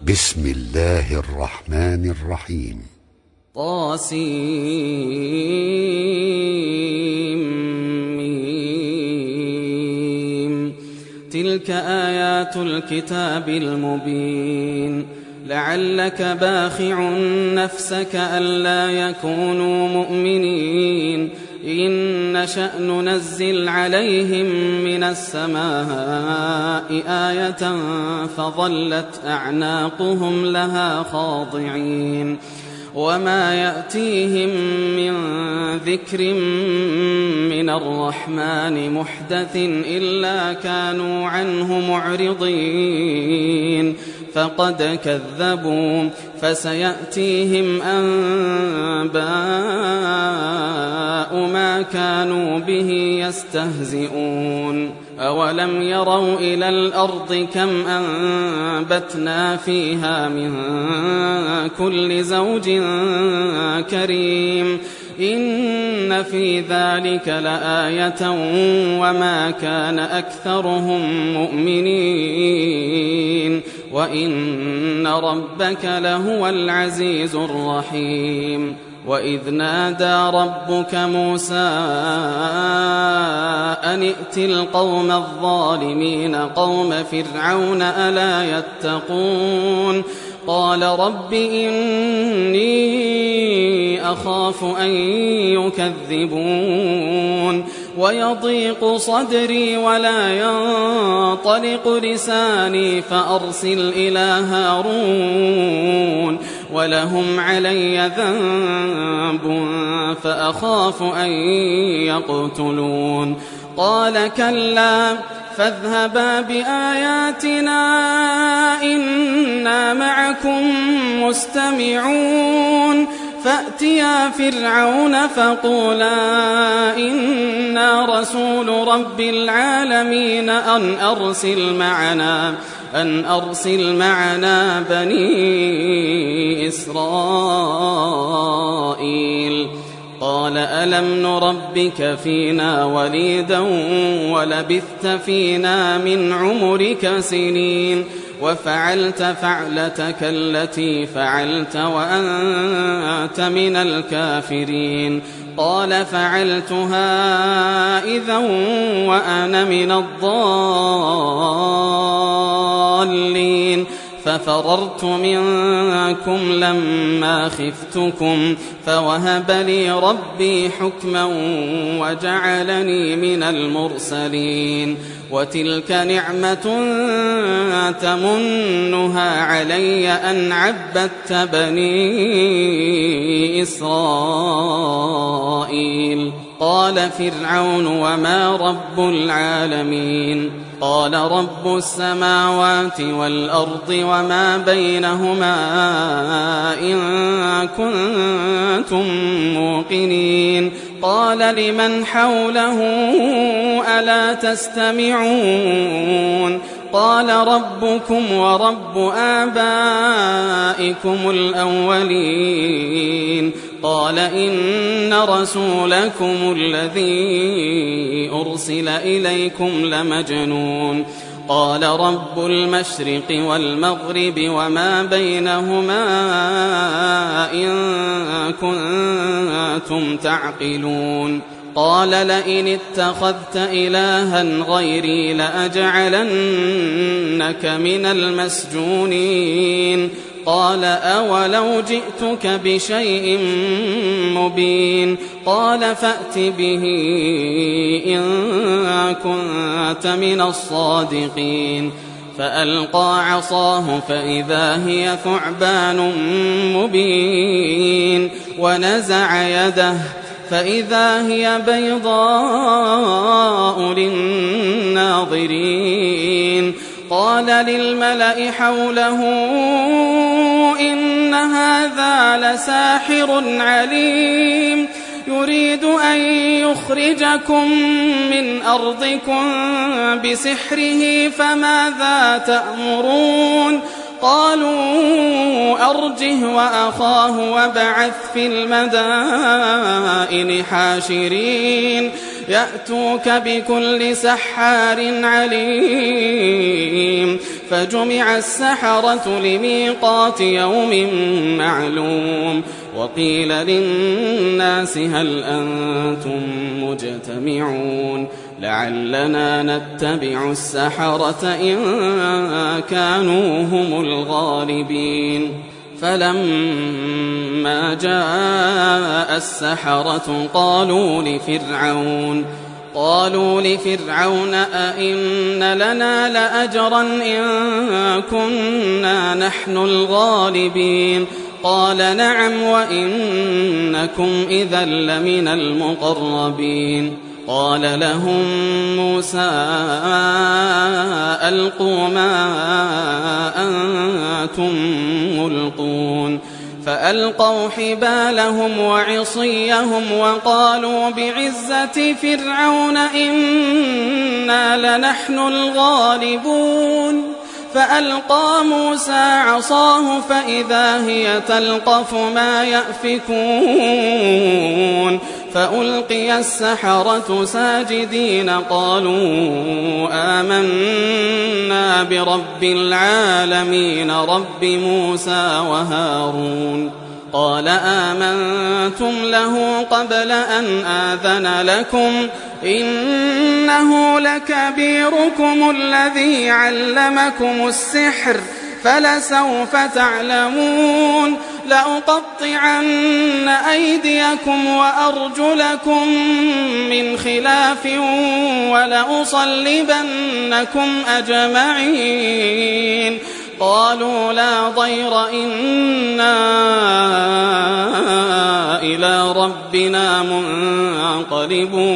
بسم الله الرحمن الرحيم. طاسيم. تلك آيات الكتاب المبين. لعلك باخع نفسك ألا يكونوا مؤمنين إن نشأ ننزل عليهم من السماء آية فظلت أعناقهم لها خاضعين وما يأتيهم من ذكر من الرحمن محدث إلا كانوا عنه معرضين فقد كذبوا فسيأتيهم أنباء ما كانوا به يستهزئون أولم يروا إلى الأرض كم أنبتنا فيها من كل زوج كريم إن في ذلك لآية وما كان أكثرهم مؤمنين وإن ربك لهو العزيز الرحيم. وإذ نادى ربك موسى أن ائت القوم الظالمين قوم فرعون ألا يتقون قال رب إني أخاف أن يكذبون ويضيق صدري ولا ينطلق لساني فأرسل إلى هارون ولهم علي ذنب فأخاف أن يقتلون قال كلا فاذهبا بآياتنا إنا معكم مستمعون فأتيا فرعون فقولا إنا رسول رب العالمين أن أرسل معنا بني إسرائيل قال ألم نربك فينا وليدا ولبثت فينا من عمرك سنين وفعلت فعلتك التي فعلت وأنت من الكافرين قال فعلتها إذا وأنا من الضالين ففررت منكم لما خفتكم فوهب لي ربي حكما وجعلني من المرسلين وتلك نعمة تمنها علي أن عبدت بني إسرائيل قال فرعون وما رب العالمين قال رب السماوات والأرض وما بينهما إن كنتم موقنين قال لمن حوله ألا تستمعون قال ربكم ورب آبائكم الأولين قال إن رسولكم الذي أرسل إليكم لمجنون قال رب المشرق والمغرب وما بينهما إن كنتم تعقلون قال لئن اتخذت إلها غيري لأجعلنك من المسجونين قال أولو جئتك بشيء مبين قال فأت به إن كنت من الصادقين فألقى عصاه فإذا هي ثعبان مبين ونزع يده فإذا هي بيضاء للناظرين قال للملأ حوله إن هذا لساحر عليم يريد أن يخرجكم من أرضكم بسحره فماذا تأمرون قالوا أرجه وأخاه وابعث في المدائن حاشرين يأتوك بكل سحار عليم فجمع السحرة لميقات يوم معلوم وقيل للناس هل أنتم مجتمعون لعلنا نتبع السحرة إن كانوا هم الغالبين فلما جاء السحرة قالوا لفرعون أئن لنا لأجرا إن كنا نحن الغالبين قال نعم وإنكم إذا لمن المقربين قال لهم موسى ألقوا ما أنتم ملقون فألقوا حبالهم وعصيهم وقالوا بعزة فرعون إنا لنحن الغالبون فألقى موسى عصاه فإذا هي تلقف ما يأفكون فألقي السحرة ساجدين قالوا آمنا برب العالمين رب موسى وهارون قال آمنتم له قبل أن آذن لكم إنه لكبيركم الذي علمكم السحر فلسوف تعلمون لأقطعن أيديكم وأرجلكم من خلاف ولأصلبنكم أجمعين قالوا لا ضير إنا إلى ربنا منقلبون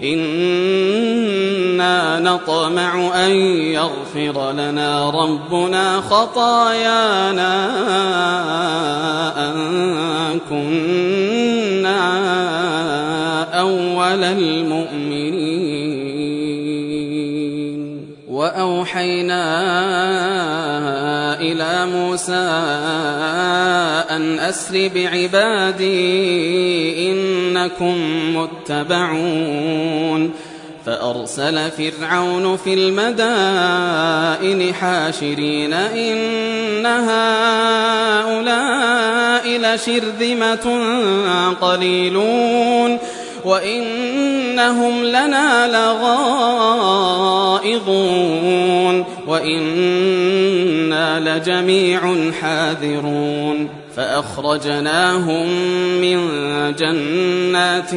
إنا نطمع أن يغفر لنا ربنا خطايانا أن كنا أول المؤمنين وأوحينا إلى موسى أن أسر بعبادي إنكم متبعون فأرسل فرعون في المدائن حاشرين إن هؤلاء لشرذمة قليلون وإنهم لنا لغائظون وإنا لجميع حاذرون فأخرجناهم من جنات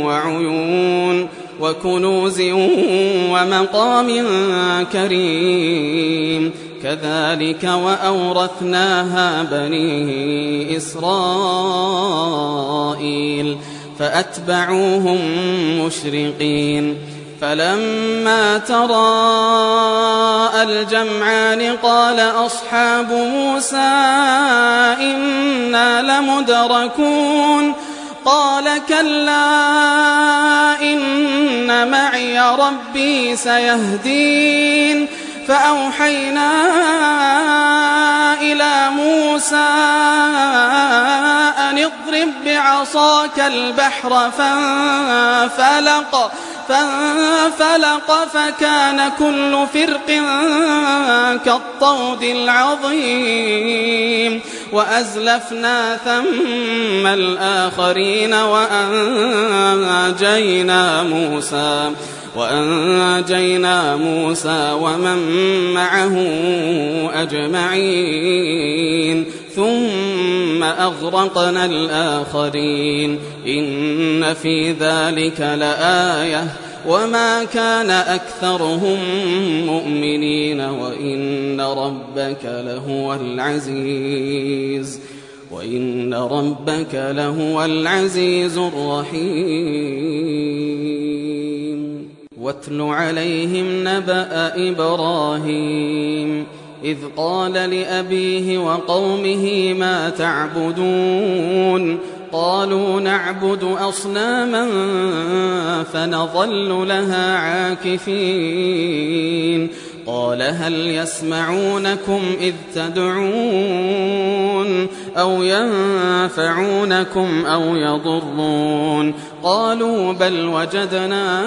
وعيون وكنوز ومقام كريم كذلك وأورثناها بني إسرائيل فأتبعوهم مشرقين فلما تراءى الجمعان قال أصحاب موسى إنا لمدركون قال كلا إن معي ربي سيهدين فأوحينا إلى موسى أن اضرب بعصاك البحر فانفلق فكان كل فرق كالطود العظيم وأزلفنا ثم الآخرين وأنجينا موسى ومن معه أجمعين ثم أغرقنا الآخرين إن في ذلك لآية وما كان أكثرهم مؤمنين وإن ربك لهو العزيز الرحيم واتل عليهم نبأ إبراهيم إذ قال لأبيه وقومه ما تعبدون قالوا نعبد أصناما فنظل لها عاكفين قال هل يسمعونكم إذ تدعون أو ينفعونكم أو يضرون قالوا بل وجدنا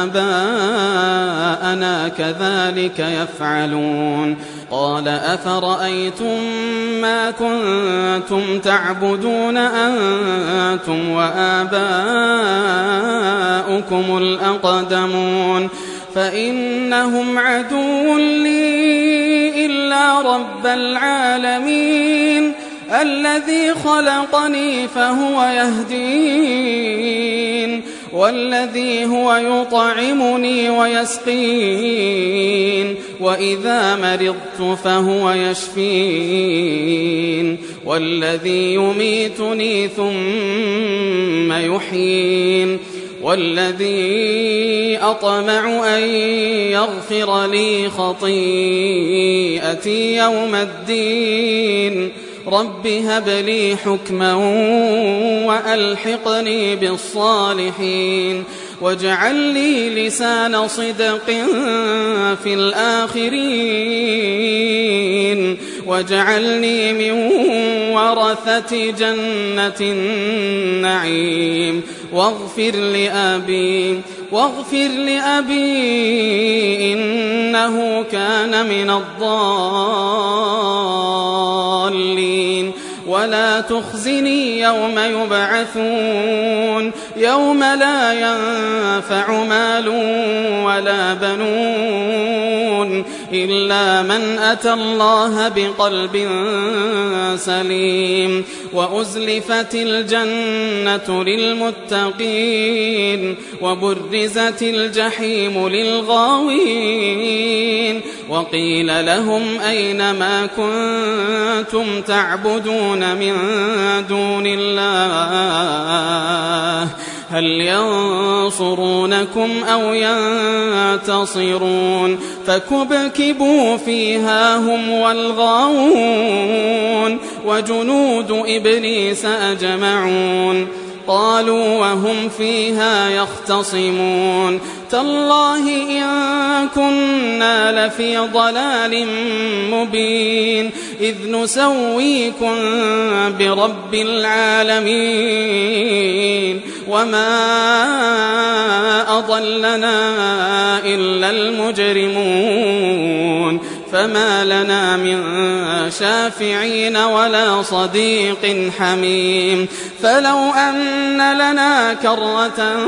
آباءنا كذلك يفعلون قال أفرأيتم ما كنتم تعبدون أنتم وآباؤكم الأقدمون فإنهم عدو لي إلا رب العالمين الذي خلقني فهو يهدين والذي هو يطعمني ويسقين وإذا مرضت فهو يشفين والذي يميتني ثم يحيين والذي أطمع أن يغفر لي خطيئتي يوم الدين رب هب لي حكما وألحقني بالصالحين واجعل لي لسان صدق في الآخرين واجعلني من ورثة جنة النعيم واغفر لأبي إنه كان من الضالين ولا تخزني يوم يبعثون يوم لا ينفع مال ولا بنون إلا من أتى الله بقلب سليم وأزلفت الجنة للمتقين وبرزت الجحيم للغاوين وقيل لهم أين ما كنتم تعبدون من دون الله هل ينصرونكم أو ينتصرون فكبكبوا فيها هم والغاوون وجنود إبليس أجمعون قالوا وهم فيها يختصمون تالله إن كنا لفي ضلال مبين إذ نسويكم برب العالمين وما أضلنا إلا المجرمون فما لنا من شافعين ولا صديق حميم فلو أن لنا كرة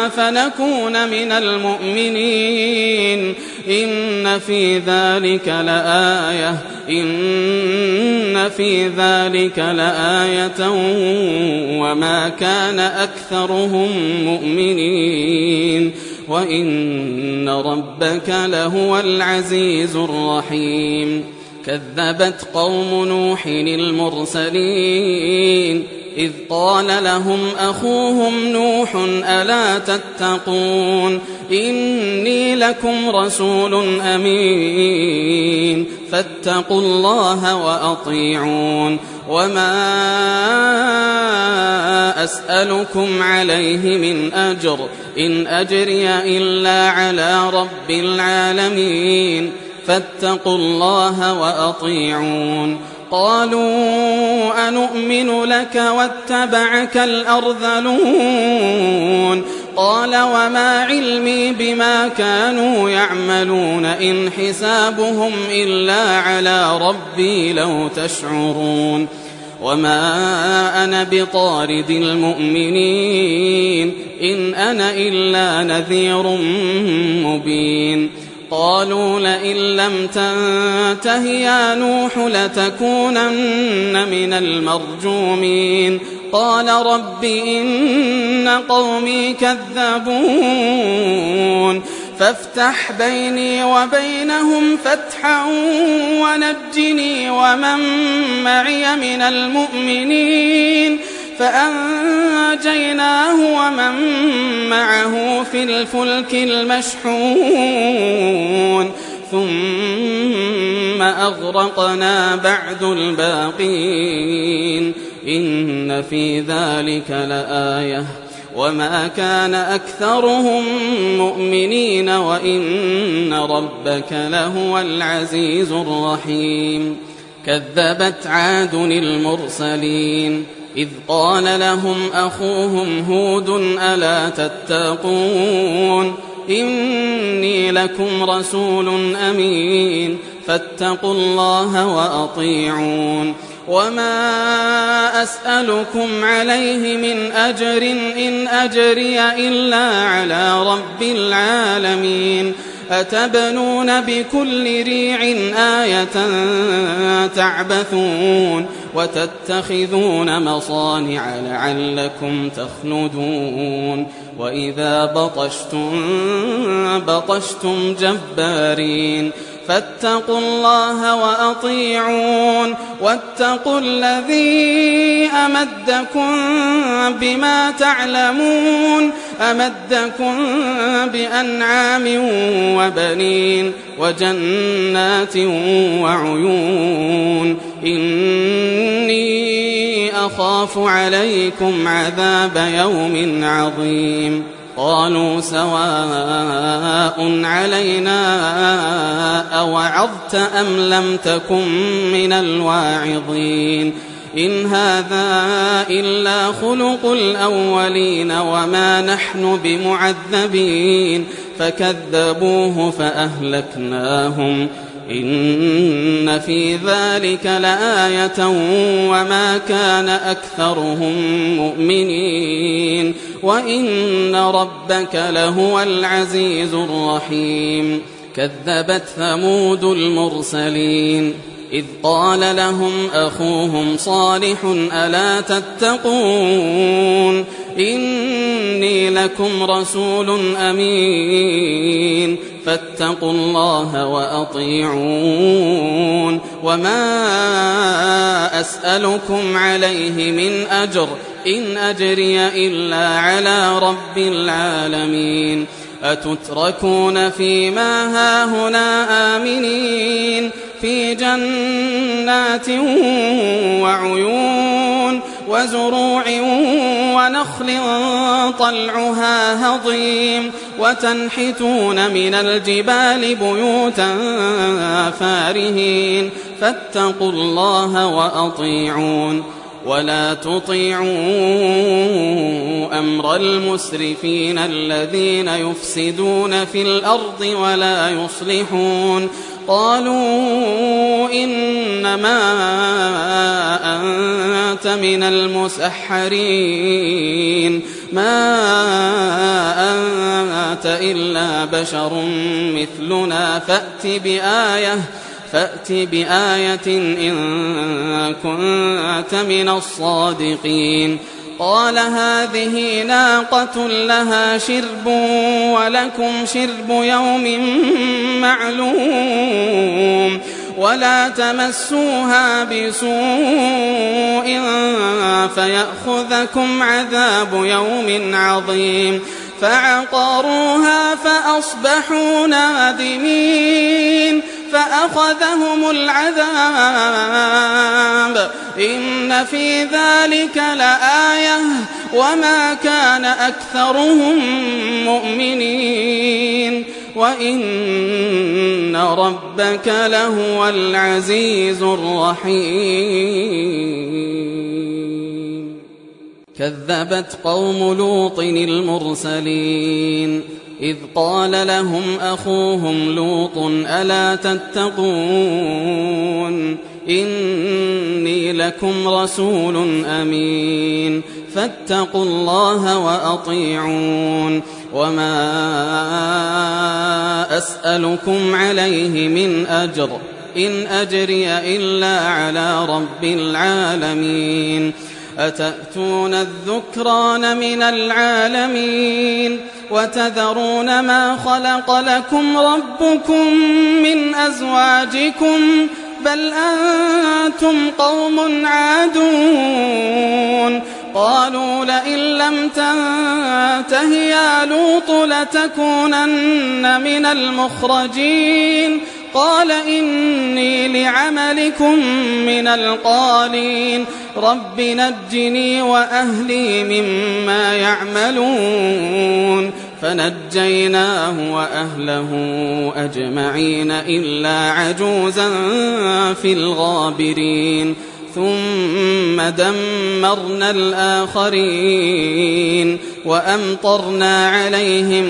فنكون من المؤمنين إن في ذلك لآية وما كان أكثرهم مؤمنين وإن ربك لهو العزيز الرحيم كذبت قوم نوح المرسلين إذ قال لهم أخوهم نوح ألا تتقون إني لكم رسول أمين فاتقوا الله وأطيعون وما أسألكم عليه من أجر إن أجري إلا على رب العالمين فاتقوا الله وأطيعون قالوا أنؤمن لك واتبعك الأرذلون قال وما علمي بما كانوا يعملون إن حسابهم إلا على ربي لو تشعرون وما أنا بطارد المؤمنين إن أنا إلا نذير مبين قالوا لئن لم تنته يا نوح لتكونن من المرجومين قال رب إن قومي كذبون فافتح بيني وبينهم فتحا ونجني ومن معي من المؤمنين فأنجيناه ومن معه في الفلك المشحون ثم أغرقنا بعد الباقين إن في ذلك لآية وما كان أكثرهم مؤمنين وإن ربك لهو العزيز الرحيم كذبت عاد المرسلين إذ قال لهم أخوهم هود ألا تتقون إني لكم رسول أمين فاتقوا الله وأطيعون وما أسألكم عليه من أجر إن أجري إلا على رب العالمين أتبنون بكل ريع آية تعبثون وتتخذون مصانع لعلكم تخلدون وإذا بطشتم جبارين فاتقوا الله وأطيعون واتقوا الذي أمدكم بما تعلمون أمدكم بأنعام وبنين وجنات وعيون إني أخاف عليكم عذاب يوم عظيم قالوا سواء علينا أوعظت أم لم تكن من الواعظين إن هذا إلا خلق الأولين وما نحن بمعذبين فكذبوه فأهلكناهم إن في ذلك لآية وما كان أكثرهم مؤمنين وإن ربك لهو العزيز الرحيم كذبت ثمود المرسلين إذ قال لهم أخوهم صالح ألا تتقون إني لكم رسول أمين فاتقوا الله وأطيعون وما أسألكم عليه من أجر إن أجري إلا على رب العالمين أتتركون فيما هاهنا آمنين في جنات وعيون وزروع ونخل طلعها هضيم وتنحتون من الجبال بيوتا فارهين فاتقوا الله وأطيعون ولا تطيعوا أمر المسرفين الذين يفسدون في الأرض ولا يصلحون قالوا إنما أنت من المسحرين ما أنت إلا بشر مثلنا فأت بآية إن كنت من الصادقين قال هذه ناقة لها شرب ولكم شرب يوم معلوم ولا تمسوها بسوء فيأخذكم عذاب يوم عظيم فعقروها فأصبحوا نادمين فأخذهم العذاب إن في ذلك لآية وما كان أكثرهم مؤمنين وإن ربك لهو العزيز الرحيم كذبت قوم لوط المرسلين إذ قال لهم أخوهم لوط ألا تتقون إني لكم رسول أمين فاتقوا الله وأطيعون وما أسألكم عليه من أجر إن أجري إلا على رب العالمين أتأتون الذكران من العالمين وتذرون ما خلق لكم ربكم من أزواجكم بل أنتم قوم عادون قالوا لئن لم تنته يا لوط لتكونن من المخرجين قال إني لعملكم من القالين رب نجني وأهلي مما يعملون فنجيناه وأهله أجمعين إلا عجوزا في الغابرين ثم دمرنا الآخرين وأمطرنا عليهم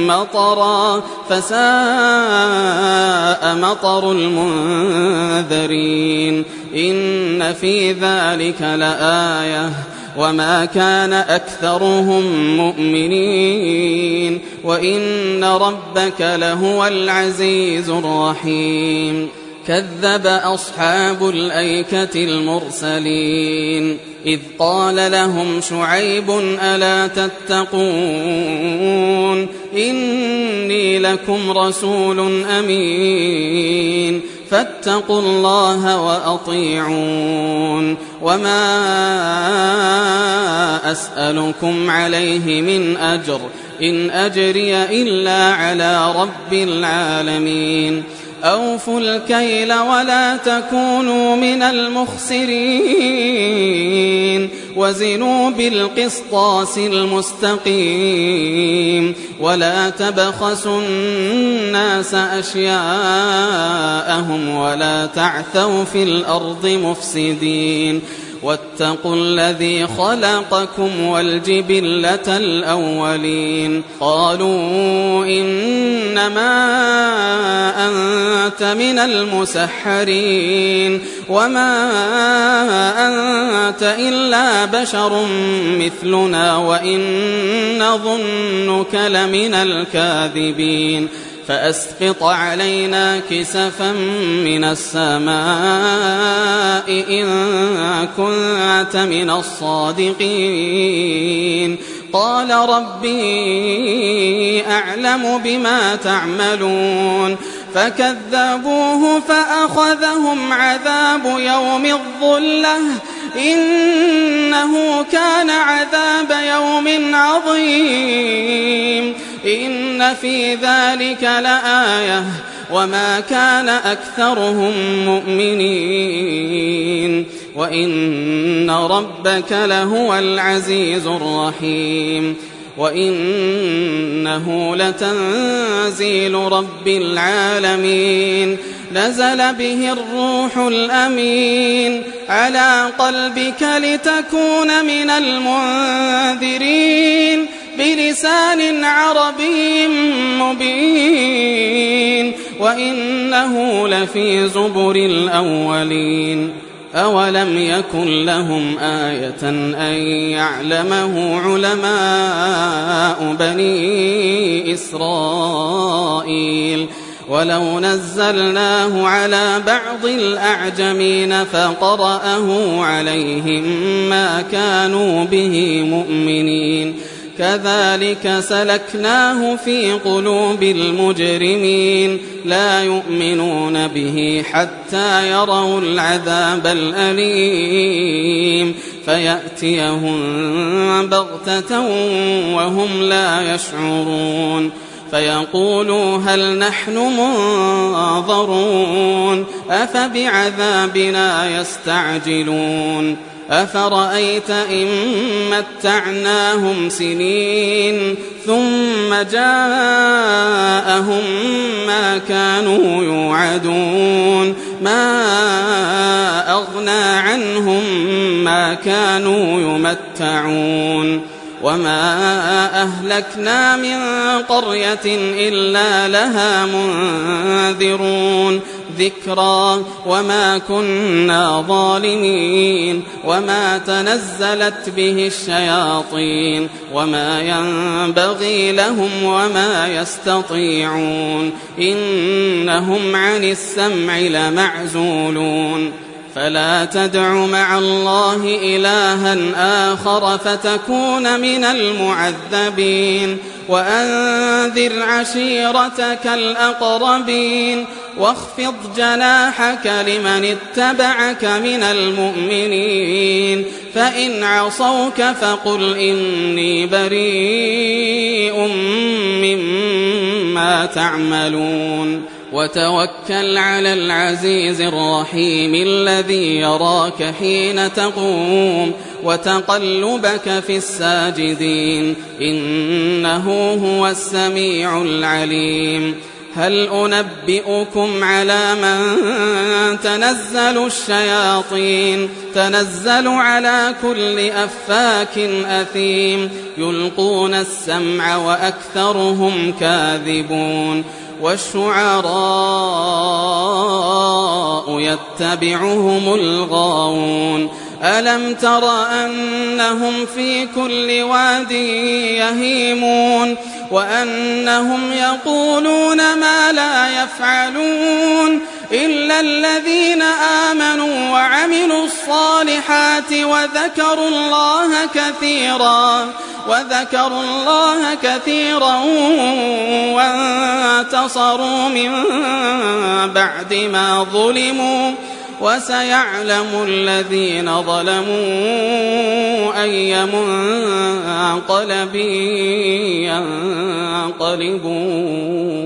مطرا فساء مطر المنذرين إن في ذلك لآية وما كان أكثرهم مؤمنين وإن ربك لهو العزيز الرحيم كذب أصحاب الأيكة المرسلين إذ قال لهم شعيب ألا تتقون إني لكم رسول أمين فاتقوا الله وأطيعون وما أسألكم عليه من أجر إن أجري إلا على رب العالمين أوفوا الكيل ولا تكونوا من المخسرين وزنوا بالقسطاس المستقيم ولا تبخسوا الناس أشياءهم ولا تعثوا في الأرض مفسدين واتقوا الذي خلقكم والجبلة الأولين قالوا إنما أنت من المسحرين وما أنت إلا بشر مثلنا وإن نظنك لمن الكاذبين فأسقط علينا كسفا من السماء إن كنت من الصادقين قال ربي أعلم بما تعملون فكذبوه فأخذهم عذاب يوم الظلة إنه كان عذاب يوم عظيم إن في ذلك لآية وما كان أكثرهم مؤمنين وإن ربك لهو العزيز الرحيم وإنه لتنزيل رب العالمين نزل به الروح الأمين على قلبك لتكون من المنذرين بلسان عربي مبين وإنه لفي زبر الأولين أولم يكن لهم آية أن يعلمه علماء بني إسرائيل ولو نزلناه على بعض الأعجمين فقرأه عليهم ما كانوا به مؤمنين كذلك سلكناه في قلوب المجرمين لا يؤمنون به حتى يروا العذاب الأليم فيأتيهم بغتة وهم لا يشعرون فيقولوا هل نحن منظرون أفبعذابنا يستعجلون أفرأيت إن متعناهم سنين ثم جاءهم ما كانوا يوعدون ما أغنى عنهم ما كانوا يمتعون وما أهلكنا من قرية إلا لها منذرون ذكرى وما كنا ظالمين وما تنزلت به الشياطين وما ينبغي لهم وما يستطيعون إنهم عن السمع لمعزولون فلا تدع مع الله إلها آخر فتكون من المعذبين وأنذر عشيرتك الأقربين واخفض جناحك لمن اتبعك من المؤمنين فإن عصوك فقل إني بريء مما تعملون وتوكل على العزيز الرحيم الذي يراك حين تقوم وتقلبك في الساجدين إنه هو السميع العليم هل أنبئكم على من تنزل الشياطين تنزل على كل أفاك أثيم يلقون السمع وأكثرهم كاذبون والشعراء يتبعهم الغاوون ألم تر أنهم في كل واد يهيمون وأنهم يقولون ما لا يفعلون إلا الذين آمنوا وعملوا الصالحات وذكروا الله كثيرا وانتصروا من بعد ما ظلموا وسيعلم الذين ظلموا أي منقلب ينقلبون